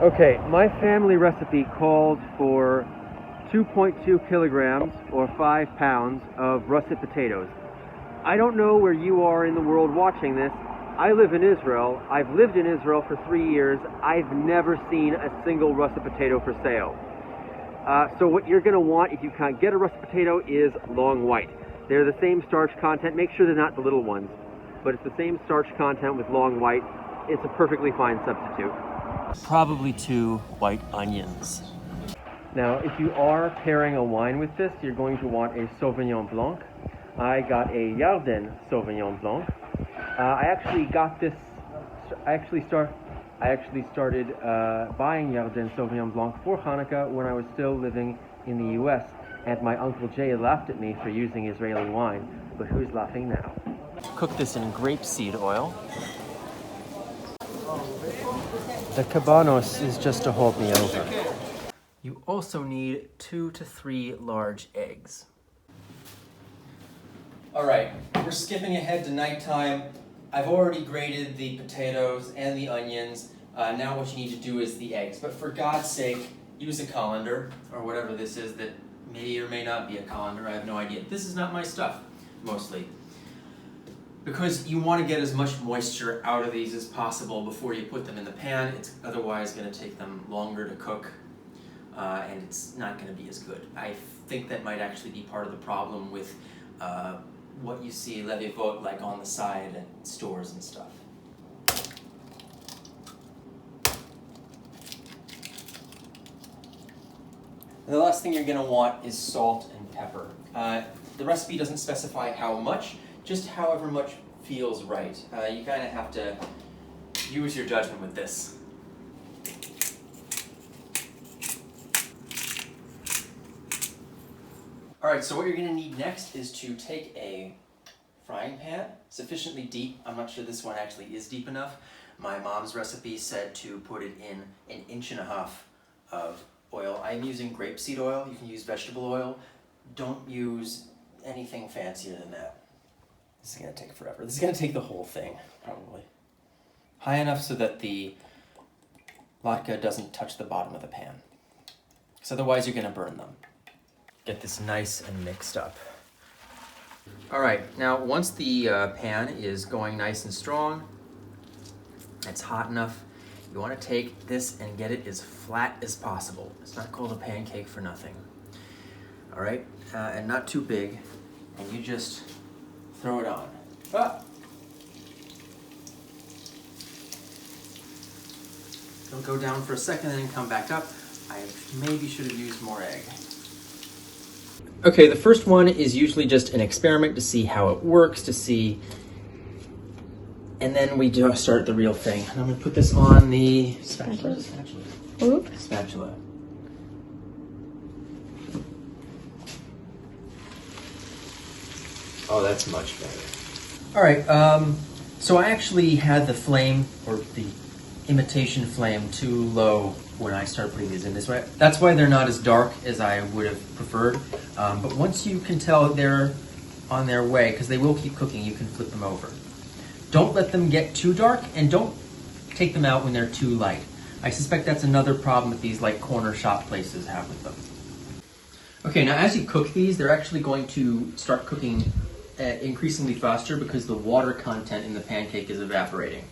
Okay, my family recipe called for 2.2 kilograms or 5 pounds of russet potatoes. I don't know where you are in the world watching this. I live in Israel. I've lived in Israel for 3 years. I've never seen a single russet potato for sale. So what you're going to want if you can't get a russet potato is long white. They're the same starch content. Make sure they're not the little ones, but it's the same starch content with long white. It's a perfectly fine substitute. Probably 2 white onions. Now, if you are pairing a wine with this, you're going to want a Sauvignon Blanc. I got a Yarden Sauvignon Blanc. I actually started buying Yarden Sauvignon Blanc for Hanukkah when I was still living in the U.S. And my Uncle Jay laughed at me for using Israeli wine. But who's laughing now? Cook this in grapeseed oil. The cabanos is just to hold me over. You also need 2 to 3 large eggs. All right, we're skipping ahead to nighttime. I've already grated the potatoes and the onions. Now what you need to do is the eggs. But for God's sake, use a colander, or whatever this is that may or may not be a colander. I have no idea. This is not my stuff, mostly. Because you want to get as much moisture out of these as possible before you put them in the pan. It's otherwise going to take them longer to cook, and it's not going to be as good. I think that might actually be part of the problem with what you see levyvot like on the side at stores and stuff. And the last thing you're going to want is salt and pepper. The recipe doesn't specify how much, just however much feels right. You kind of have to use your judgment with this. Alright, so what you're going to need next is to take a frying pan, sufficiently deep. I'm not sure this one actually is deep enough. My mom's recipe said to put it in 1.5 inches of oil. I'm using grapeseed oil. You can use vegetable oil. Don't use anything fancier than that. This is going to take forever. This is going to take the whole thing, probably. High enough so that the latke doesn't touch the bottom of the pan. Because otherwise you're going to burn them. Get this nice and mixed up. Alright, now once the pan is going nice and strong, it's hot enough, you want to take this and get it as flat as possible. It's not called a pancake for nothing. Alright, and not too big, and you just throw it on. It'll go down for a second and then come back up. I maybe should have used more egg. Okay, the first one is usually just an experiment to see how it works, and then we just start the real thing. And I'm going to put this on the spatula. Spatula. Oh, that's much better. All right, so I actually had the flame, or the imitation flame, too low when I started putting these in this way. That's why they're not as dark as I would have preferred. But once you can tell they're on their way, because they will keep cooking, you can flip them over. Don't let them get too dark, and don't take them out when they're too light. I suspect that's another problem that these like corner shop places have with them. Okay, now as you cook these, they're actually going to start cooking increasingly faster because the water content in the pancake is evaporating.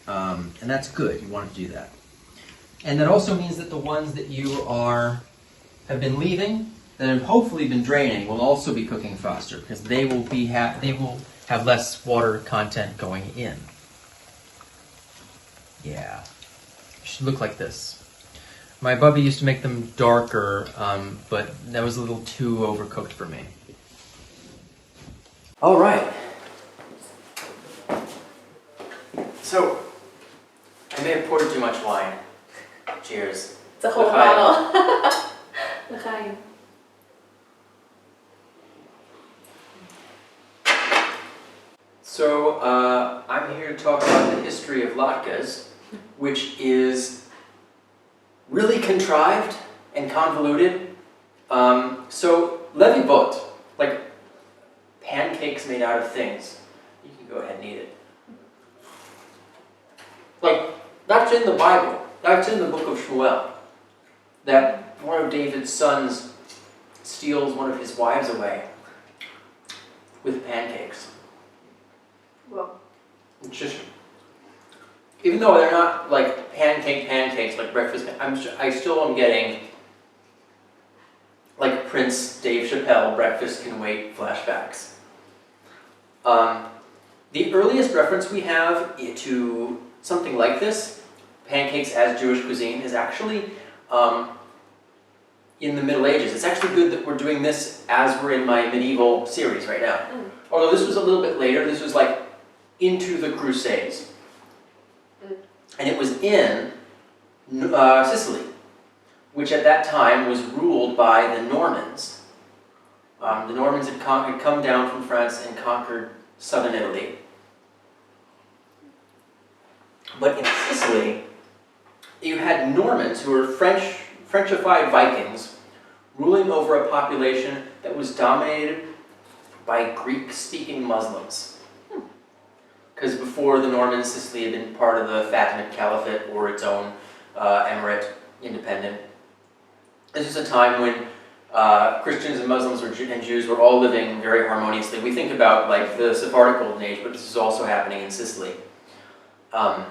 And that's good. You want to do that. And that also means that the ones that you have been leaving, that have hopefully been draining, will also be cooking faster because they will have less water content going in. Yeah. It should look like this. My bubby used to make them darker, but that was a little too overcooked for me. All right. So, I may have poured too much wine. Cheers. It's a whole bottle. L'chaim. So, I'm here to talk about the history of latkes, which is really contrived and convoluted. So, levyvot, like pancakes made out of things. You can go ahead and eat it. Like, that's in the Bible. That's in the book of Shmuel, that one of David's sons steals one of his wives away with pancakes. Well, It's just, even though they're not like pancakes like breakfast, I still am getting like Prince Dave Chappelle breakfast can wait flashbacks. The earliest reference we have to something like this, pancakes as Jewish cuisine, is actually in the Middle Ages. It's actually good that we're doing this as we're in my medieval series right now. Although this was a little bit later, this was like into the Crusades. And it was in Sicily, which at that time was ruled by the Normans. The Normans had come down from France and conquered southern Italy. But in Sicily, you had Normans who were Frenchified Vikings ruling over a population that was dominated by Greek-speaking Muslims. Because before the Normans, Sicily had been part of the Fatimid Caliphate or its own emirate, independent. This was a time when Christians and Muslims and Jews were all living very harmoniously. We think about like the Sephardic Golden Age, but this is also happening in Sicily. I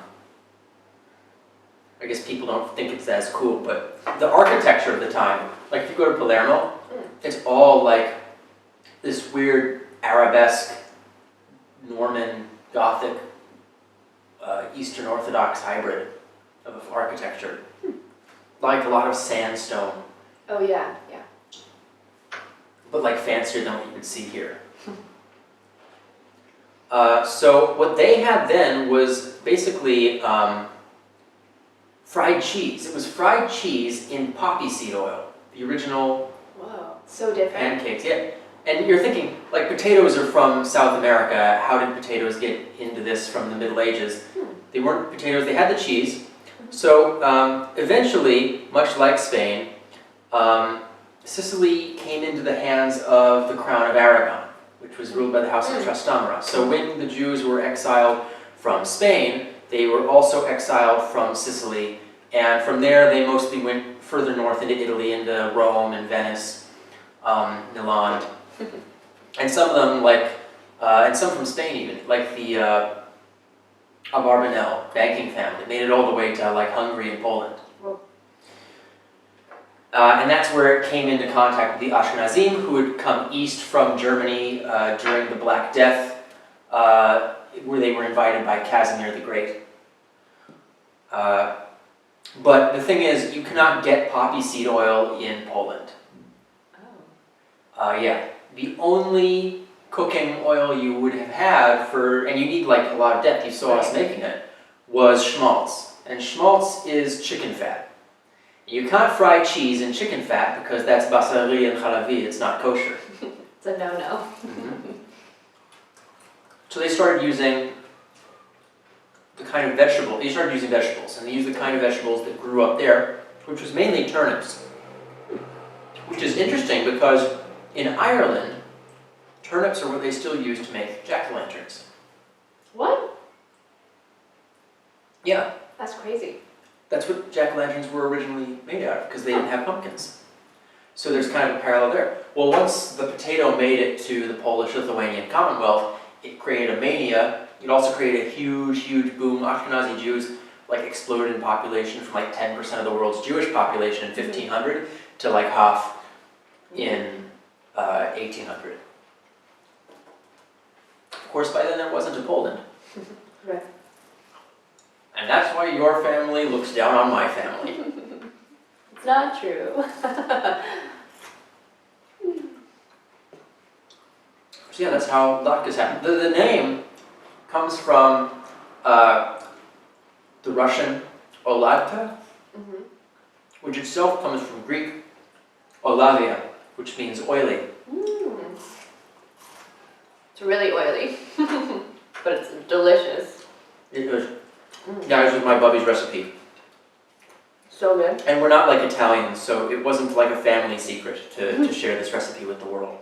guess people don't think it's as cool, but the architecture of the time, like if you go to Palermo, it's all like this weird arabesque, Norman, Gothic, Eastern Orthodox hybrid of architecture. Like a lot of sandstone. oh yeah, yeah. But like fancier than what you would see here. So what they had then was basically fried cheese. It was fried cheese in poppy seed oil. The original Whoa, so different. pancakes, yeah. And you're thinking, like potatoes are from South America. How did potatoes get into this from the Middle Ages? They weren't potatoes, they had the cheese. So eventually, much like Spain, Sicily came into the hands of the Crown of Aragon, which was ruled by the House of Trastamara. So when the Jews were exiled from Spain, they were also exiled from Sicily, and from there they mostly went further north into Italy, into Rome and Venice, Milan, and some of them and some from Spain even, like the Abarbanel banking family, made it all the way to like Hungary and Poland. And that's where it came into contact with the Ashkenazim, who had come east from Germany during the Black Death, where they were invited by Casimir the Great. But the thing is, you cannot get poppy seed oil in Poland. Yeah, the only cooking oil you would have had and you need like a lot of depth, you saw us making it, was schmaltz. And schmaltz is chicken fat. You can't fry cheese in chicken fat because that's basari and halavi, it's not kosher. It's a no-no. So they started using the kind of vegetables, and they used the kind of vegetables that grew up there, which was mainly turnips. Which is interesting because in Ireland, turnips are what they still use to make jack-o'-lanterns. What? Yeah. That's crazy. That's what jack-o'-lanterns were originally made out of, because they didn't have pumpkins. So there's kind of a parallel there. Well, once the potato made it to the Polish-Lithuanian Commonwealth, it created a mania. It also created a huge, huge boom. Ashkenazi Jews like exploded in population from like 10% of the world's Jewish population in 1500 to like half in 1800. Of course, by then there wasn't a Poland. Right. And that's why your family looks down on my family. It's not true. So yeah, that's how latkes happened. The name comes from the Russian oladka, which itself comes from Greek olavia, which means oily. It's really oily, but it's delicious. It is. Yeah, this was my Bubby's recipe. So good. And we're not like Italians, so it wasn't like a family secret to share this recipe with the world.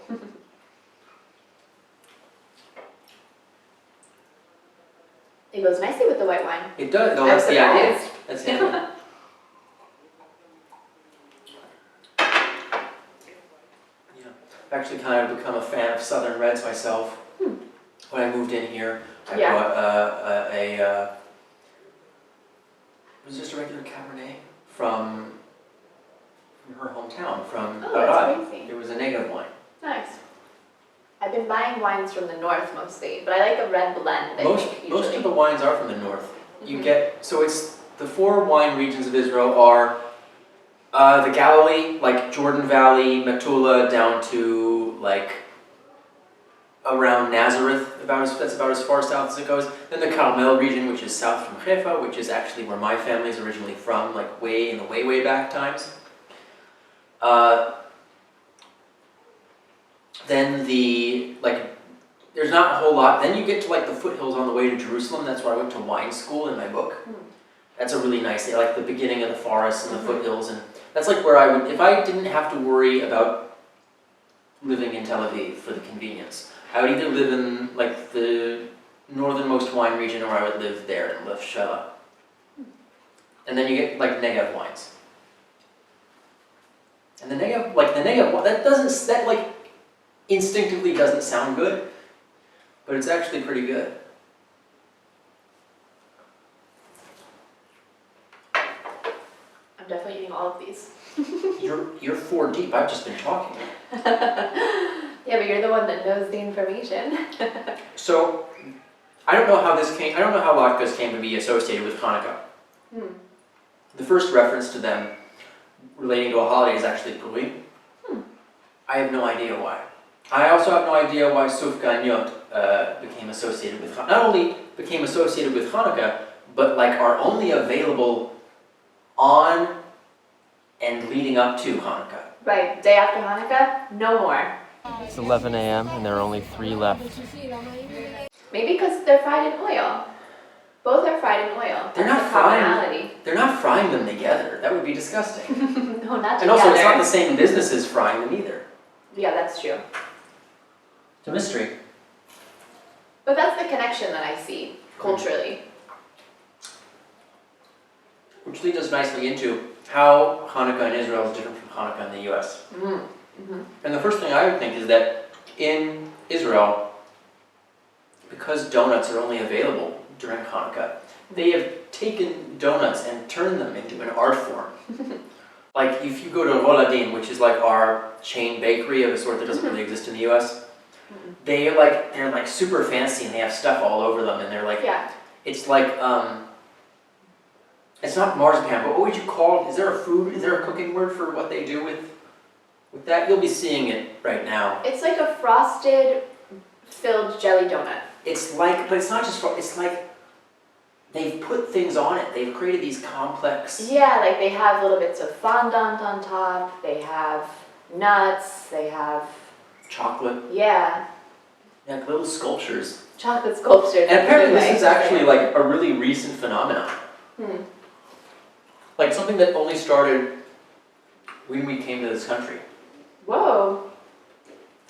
It goes nicely with the white wine. It does. No, I'm that's the idea. surprised. That's the idea. I've actually kind of become a fan of Southern Reds myself. When I moved in here, I Yeah. bought it was just a regular Cabernet from her hometown, from Oh, that's Arad. crazy. It was a negative wine. Nice. I've been buying wines from the north mostly, but I like the red blend. I Most think, most of usually. the wines are from the north. You Mhm. get, so it's the 4 wine regions of Israel are the Galilee, like Jordan Valley, Metula, down to like around Nazareth, that's about as far south as it goes. Then the Carmel region, which is south from Haifa, which is actually where my family is originally from, like way in the way back times. Then there's not a whole lot. Then you get to like the foothills on the way to Jerusalem. That's where I went to wine school in my book. That's a really nice, like the beginning of the forest and the foothills, and that's like where I would, if I didn't have to worry about living in Tel Aviv for the convenience, I would either live in like the northernmost wine region, or I would live there in Lef Shela. And then you get like Negev wines. And the Negev that like instinctively doesn't sound good, but it's actually pretty good. I'm definitely eating all of these. You're 4 deep. I've just been talking. Yeah, but you're the one that knows the information. So, I don't know how latkes came to be associated with Hanukkah. The first reference to them relating to a holiday is actually Purim. I have no idea why. I also have no idea why Sufganiyot became associated with Hanukkah. Not only became associated with Hanukkah, but like are only available on and leading up to Hanukkah. Right, day after Hanukkah, no more. It's 11 a.m. and there are only 3 left. Maybe because they're fried in oil. Both are fried in oil. They're That's not the frying. commonality. They're not frying them together. That would be disgusting. No, not together. And also, it's not the same business as frying them either. Yeah, that's true. It's a mystery. But that's the connection that I see culturally. Which leads us nicely into how Hanukkah in Israel is different from Hanukkah in the US. And the first thing I would think is that in Israel, because donuts are only available during Hanukkah, they have taken donuts and turned them into an art form. Like if you go to Roladin, which is like our chain bakery of a sort that doesn't really exist in the US, they're like super fancy and they have stuff all over them, and they're like, it's like it's not marzipan, but what would you call it? Is there a cooking word for what they do with that? You'll be seeing it right now. It's like a frosted filled jelly donut. It's like, but it's not just, it's like they've put things on it. They've created these complex. Yeah, like they have little bits of fondant on top, they have nuts, they have Chocolate. Like little sculptures. chocolate sculptures. And apparently this is actually like a really recent phenomenon. Like something that only started when we came to this country. Whoa,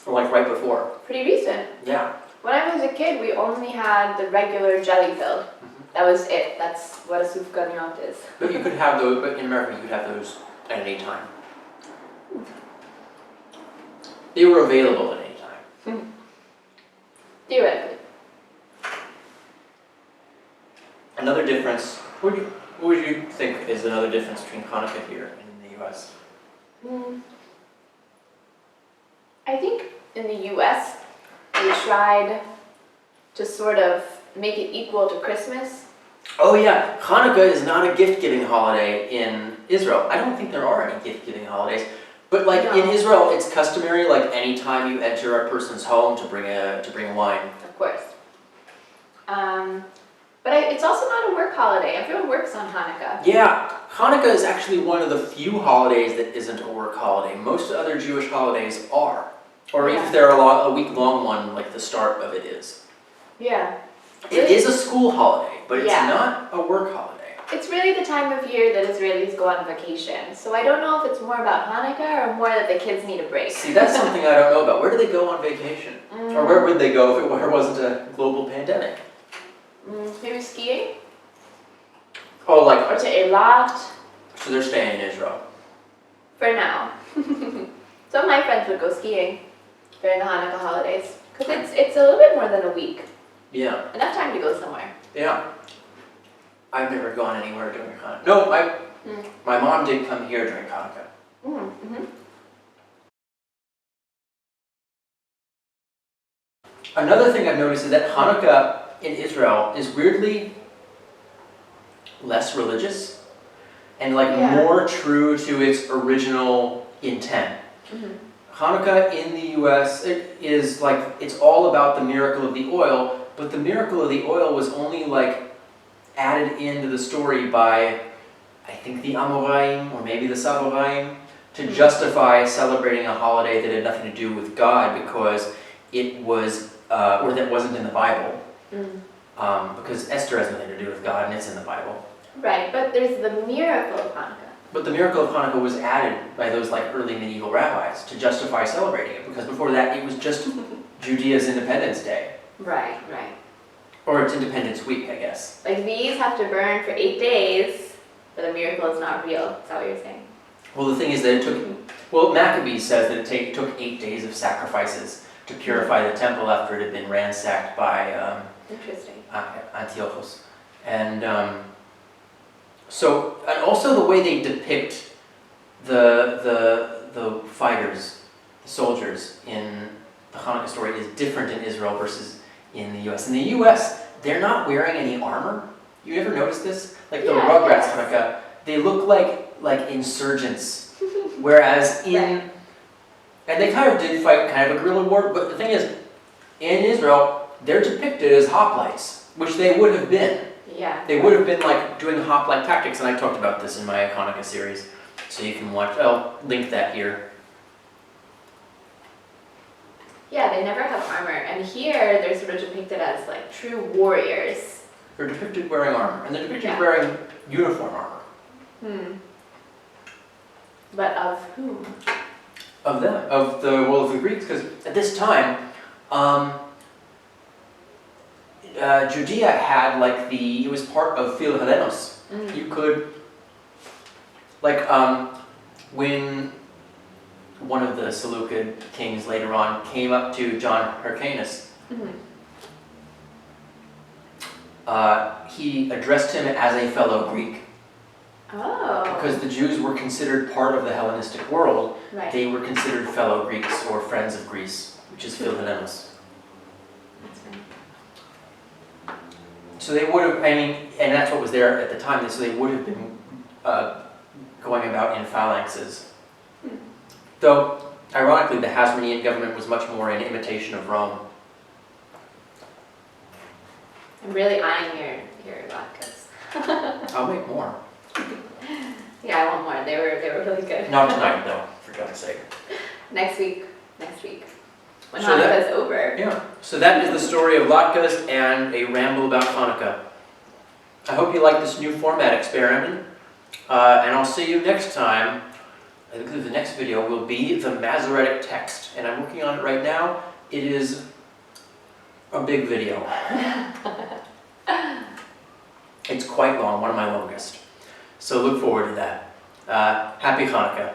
Or like right before. pretty recent. Yeah. When I was a kid, we only had the regular jelly filled. That was it. That's what a soufganiot is. But you could have those, but in America you could have those at any time. They were available at any time. Theoretically. Another difference, what would you think is another difference between Hanukkah here and in the US? I think in the US, we tried to sort of make it equal to Christmas. Oh yeah, Hanukkah is not a gift-giving holiday in Israel. I don't think there are any gift-giving holidays. But like in Israel, it's customary, like anytime you enter a person's home to bring wine. Of course. But it's also not a work holiday. Everyone works on Hanukkah. Yeah, Hanukkah is actually one of the few holidays that isn't a work holiday. Most other Jewish holidays are. Or if they're a week-long one, like the start of it is. Yeah. It is a school holiday, but it's not a work holiday. It's really the time of year that Israelis go on vacation. So I don't know if it's more about Hanukkah or more that the kids need a break. See, that's something I don't know about. Where do they go on vacation? Or where would they go if it wasn't a global pandemic? Maybe skiing? Oh, like... Or to Eilat? So they're staying in Israel. For now. Some of my friends would go skiing. during the Hanukkah holidays? Because it's a little bit more than a week. Yeah. Enough time to go somewhere. Yeah. I've never gone anywhere during Hanukkah. No, my mom did come here during Hanukkah. Mm-hmm. Another thing I've noticed is that Hanukkah in Israel is weirdly less religious and more true to its original intent. Mm-hmm. Hanukkah in the US is it's all about the miracle of the oil, but the miracle of the oil was only added into the story by, I think, the Amoraim or maybe the Savoraim to justify celebrating a holiday that had nothing to do with God because it was, or that wasn't in the Bible. Because Esther has nothing to do with God and it's in the Bible. Right, but there's the miracle of Hanukkah. But the miracle of Hanukkah was added by those early medieval rabbis to justify celebrating it, because before that it was just Judea's Independence Day. Right. Or its Independence Week, I guess. These have to burn for 8 days, but the miracle is not real. Is that what you're saying? Well, the thing is that it took, Maccabees says that it took 8 days of sacrifices to purify the temple after it had been ransacked by Interesting. Antiochus. And and also the way they depict the fighters, the soldiers in the Hanukkah story is different in Israel versus in the US. In the US, they're not wearing any armor. You ever notice this? The Rugrats Hanukkah, they look like insurgents. Whereas and they kind of did fight kind of a guerrilla war, but the thing is, in Israel, they're depicted as hoplites, which they would have been. Yeah. They would have been doing hoplite tactics, and I talked about this in my Hanukkah series, so you can watch. I'll link that here. Yeah, they never have armor, and here they're sort of depicted as true warriors. They're depicted wearing armor, and they're depicted wearing uniform armor. But of whom? Of them, of the Greeks, because at this time, Judea had it was part of Phil Hellenos. You could, when one of the Seleucid kings later on came up to John Hyrcanus, he addressed him as a fellow Greek. Oh. Because the Jews were considered part of the Hellenistic world, Right. they were considered fellow Greeks or friends of Greece, which is Phil Hellenos. That's right. So they would have, and that's what was there at the time, so they would have been going about in phalanxes. Though, ironically, the Hasmonean government was much more in imitation of Rome. I'm really eyeing your latkes. I'll make more. Yeah, I want more. They were really good. Not tonight, though, for God's sake. Next week. When So Hanukkah's over. Yeah, so that is the story of latkes and a ramble about Hanukkah. I hope you like this new format experiment, and I'll see you next time. I think the next video will be the Masoretic text, and I'm working on it right now. It is a big video. It's quite long, one of my longest. So look forward to that. Happy Hanukkah.